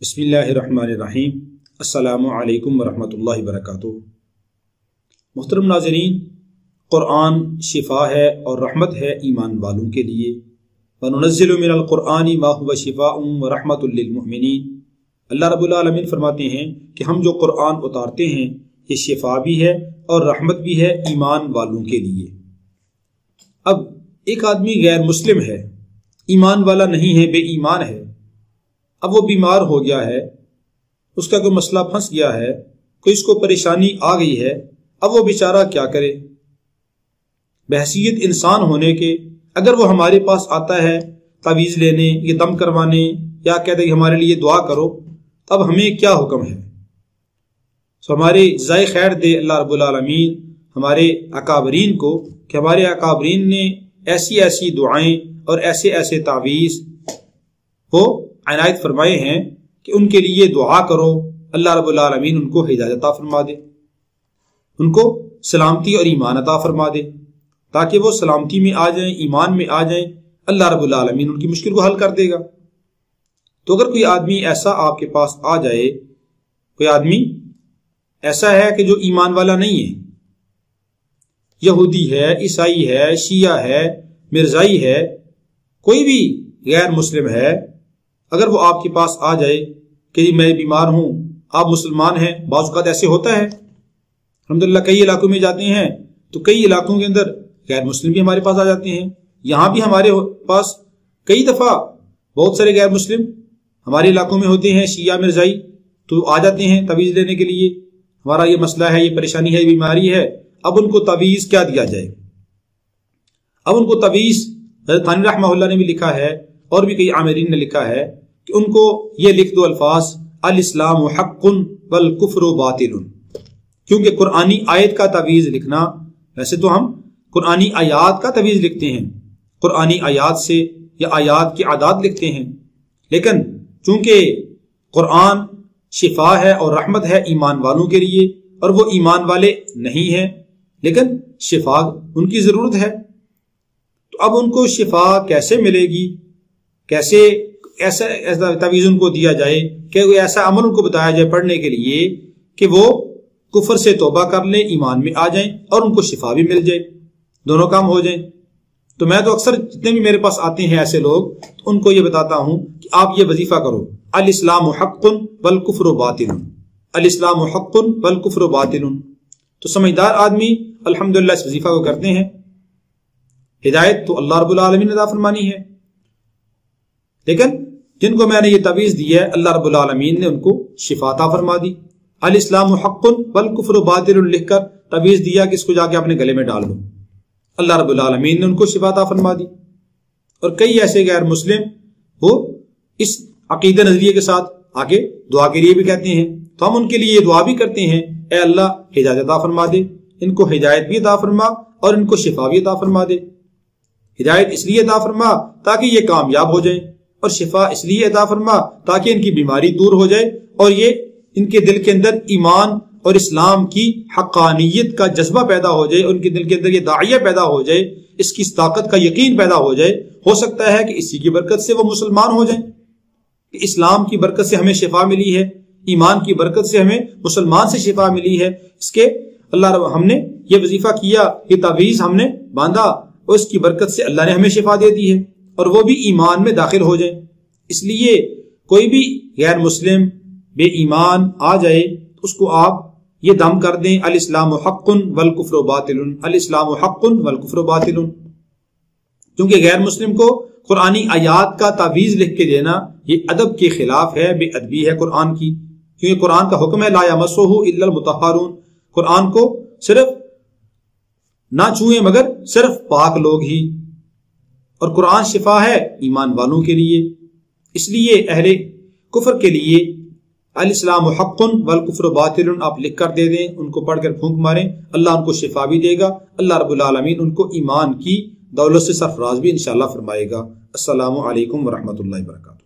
بسم اللہ الرحمن الرحیم۔ السلام علیکم ورحمۃ اللہ وبرکاتہ۔ محترم ناظرین، قرآن شفا ہے اور رحمت ہے ایمان والوں کے لیے۔ وَنُنَزِّلُ مِنَ الْقُرْآنِ مَا هُوَ شِفَاءٌ وَرَحْمَةٌ لِّلْمُؤْمِنِينَ۔ اللہ رب العالمین فرماتے ہیں کہ ہم جو قرآن اتارتے ہیں یہ شفا بھی ہے اور رحمت بھی ہے ایمان والوں کے لیے۔ اب ایک آدمی غیر مسلم ہے، ایمان والا نہیں ہے، بے ایمان ہے، اب وہ بیمار ہو گیا ہے، اس کا کوئی مسئلہ پھنس گیا ہے، کوئی اس کو پریشانی آ گئی ہے، اب وہ بیچارہ کیا کرے؟ بحیثیت انسان ہونے کے اگر وہ ہمارے پاس آتا ہے تعویذ لینے یا دم کروانے یا کہتے کہ ہمارے لیے دعا کرو، اب ہمیں کیا حکم ہے؟ ہمارے جزائے خیر دے اللہ رب العالمین ہمارے اکابرین کو کہ ہمارے اکابرین نے ایسی ایسی دعائیں اور ایسے ایسے تعویذ وہ عنایت فرمائے ہیں کہ ان کے لیے دعا کرو، اللہ رب العالمین ان کو ہدایت عطا فرما دے، ان کو سلامتی اور ایمان عطا فرما دے، تاکہ وہ سلامتی میں آ جائیں، ایمان میں آ جائیں، اللہ رب العالمین ان کی مشکل کو حل کر دے گا۔ تو اگر کوئی آدمی ایسا آپ کے پاس آ جائے، کوئی آدمی ایسا ہے کہ جو ایمان والا نہیں ہے، یہودی ہے، عیسائی ہے، شیعہ ہے، مرزائی ہے، کوئی بھی غیر مسلم ہے، اگر وہ آپ کے پاس آ جائے کہ میں بیمار ہوں، آپ مسلمان ہیں، بعض اوقات ایسے ہوتا ہے، الحمدللہ کئی علاقوں میں جاتے ہیں تو کئی علاقوں کے اندر غیر مسلم بھی ہمارے پاس آ جاتے ہیں، یہاں بھی ہمارے پاس کئی دفعہ بہت سارے غیر مسلم ہمارے علاقوں میں ہوتے ہیں، شیعہ مرزائی، تو آ جاتے ہیں تعویذ لینے کے لیے، ہمارا یہ مسئلہ ہے، یہ پریشانی ہے، یہ بیماری ہے۔ اب ان کو تعویذ کیا دیا جائے؟ اب ان کو تعویذ حضرت تھانوی رحمہ اللہ نے بھی لکھا ہے اور بھی کئی عامرین نے لکھا ہے کہ ان کو یہ لکھ دو الفاظ الاسلام حق والکفر باطل، کیونکہ قرآنی آیت کا تعویذ لکھنا، ویسے تو ہم قرآنی آیات کا تعویذ لکھتے ہیں، قرآنی آیات سے یا آیات کی اعداد لکھتے ہیں، لیکن چونکہ قرآن شفا ہے اور رحمت ہے ایمان والوں کے لیے اور وہ ایمان والے نہیں ہیں لیکن شفا ان کی ضرورت ہے، تو اب ان کو شفا کیسے ملے گی؟ کیسے ایسا تعویذ ان کو دیا جائے کہ وہ ایسا عمل ان کو بتایا جائے پڑھنے کے لیے کہ وہ کفر سے توبہ کر لیں، ایمان میں آ جائیں اور ان کو شفا بھی مل جائے، دونوں کام ہو جائیں۔ تو میں تو اکثر جتنے بھی میرے پاس آتے ہیں ایسے لوگ، تو ان کو یہ بتاتا ہوں کہ آپ یہ وظیفہ کرو، الاسلام حق والکفر باطل، الاسلام حق والکفر باطل۔ تو سمجھدار آدمی الحمدللہ اس وظیفہ کو کرتے ہیں، ہدایت تو اللہ رب العالمین نے عطا فرمانی ہے، لیکن جن کو میں نے یہ تعویذ دی ہے اللہ رب العالمین نے ان کو شفا عطا فرما دی۔ الاسلام حق والکفر باطل لکھ کر تعویذ دیا کہ اس کو جا کے اپنے گلے میں ڈال لو، اللہ رب العالمین نے ان کو شفا عطا فرما دی۔ اور کئی ایسے غیر مسلم وہ اس عقیدہ نظریے کے ساتھ آگے دعا کے لیے بھی کہتے ہیں، تو ہم ان کے لیے یہ دعا بھی کرتے ہیں، اے اللہ ہدایت عطا فرما دے، ان کو ہدایت بھی عطا فرما اور ان کو شفا بھی عطا فرما دے۔ ہدایت اس لیے عطا فرما تاکہ یہ کامیاب ہو جائیں، اور شفا اس لیے عطا فرما تاکہ ان کی بیماری دور ہو جائے اور یہ ان کے دل کے اندر ایمان اور اسلام کی حقانیت کا جذبہ پیدا ہو جائے، ان کے دل کے اندر یہ داعیہ پیدا ہو جائے، اس کی طاقت کا یقین پیدا ہو جائے۔ ہو سکتا ہے کہ اسی کی برکت سے وہ مسلمان ہو جائیں، اسلام کی برکت سے ہمیں شفا ملی ہے، ایمان کی برکت سے ہمیں مسلمان سے شفا ملی ہے، اس کے اللہ ہم نے یہ وظیفہ کیا، یہ تعویذ ہم نے باندھا اور اس کی برکت سے اللہ نے ہمیں شفا دے دی ہے اور وہ بھی ایمان میں داخل ہو جائیں۔ اس لیے کوئی بھی غیر مسلم بے ایمان آ جائے تو اس کو آپ یہ دم کر دیں الاسلام حق والکفر باطل، الاسلام حق والکفر باطل، کیونکہ غیر مسلم کو قرآنی آیات کا تعویذ لکھ کے دینا یہ ادب کے خلاف ہے، بے ادبی ہے قرآن کی، کیونکہ قرآن کا حکم ہے لا یمسہ الا المطہرون، قرآن کو صرف نہ چھوئیں مگر صرف پاک لوگ ہی، اور قرآن شفا ہے ایمان والوں کے لیے۔ اس لیے اہل کفر کے لیے الاسلام حق والکفر باطل آپ لکھ کر دے دیں، ان کو پڑھ کر پھونک ماریں، اللہ ان کو شفا بھی دے گا، اللہ رب العالمین ان کو ایمان کی دولت سے سرفراز بھی انشاءاللہ فرمائے گا۔ السلام علیکم ورحمۃ اللہ وبرکاتہ۔